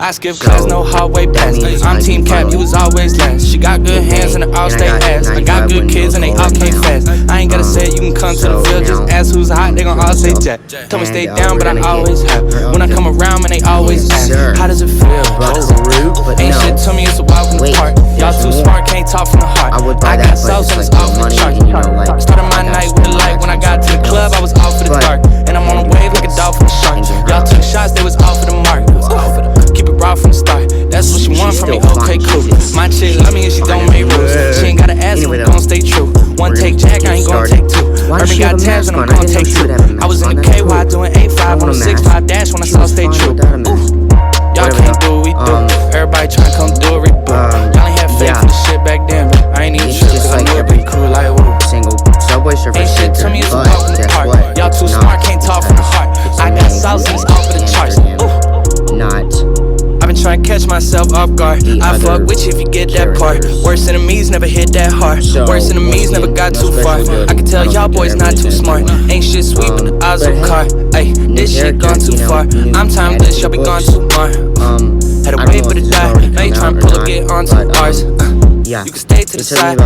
I skip class, no hallway pass. I'm team cap, you was always last. She got good hands and an all-state ass. I got good kids and they all came fast. I ain't gotta say it, you can come to the field. Just ask who's hot, they gon' all say Jack. Tell me stay down, but I always have. When I come around, man, they always ask, how does it feel? Ain't shit to me, it's a walk in the park. Y'all too smart, can't talk from the heart. I got sauce and it's off the chart. Started my night with the light. When I got to the club, I was off for the dark. And I'm on a wave like a dolphin shark. Y'all took shots, they was off for the mark. Keep it raw from the start. That's what she want from me, okay, cool. My chick love me and she don't make rules. She ain't gotta ask me, gon' stay true. One take Jack, I ain't gon' take two. Urban got tabs and I'm gon' take two. I was in the KY doing 8-5 on a 6-5 dash when I saw stay true. Y'all can't do what we do. Everybody tryna come do a reboot. Y'all ain't had faith in the shit back then, but I ain't even sure cause I knew it'd be cool like woo. Ain't shit to me, it's a walk in the park. Y'all too smart, can't talk from the heart. I got sauce and it's off of the charts. I've been trying to catch myself off guard. I fuck with you if you get that part. Worst enemies never hit that hard. Worst enemies never got too far. I can tell y'all boys not too smart. Ain't shit sweet but the odds are car. Ayy, this shit gone too far. I'm timeless, y'all be gone too far. Had to wait for the die. Now you tryna pull up, get onto ours. You can stay to the side.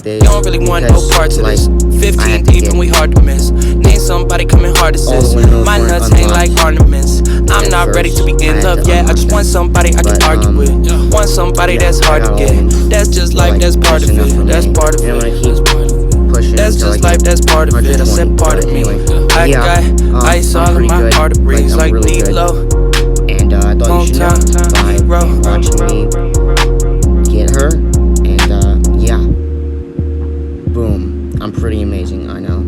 You don't really want no parts of this. 15 deep and we hard to miss. Name somebody coming hard to assist. My nuts ain't like ornaments. I'm not ready to be in love yet. I just want somebody I can argue with. Want somebody that's hard to get. That's just life, that's part of it. That's part of it. That's just life, that's part of it. I said part of me. I got ice all in my arteries like D-Lo. And I thought you should know by watching me get her. And yeah, boom. I'm pretty amazing, I know.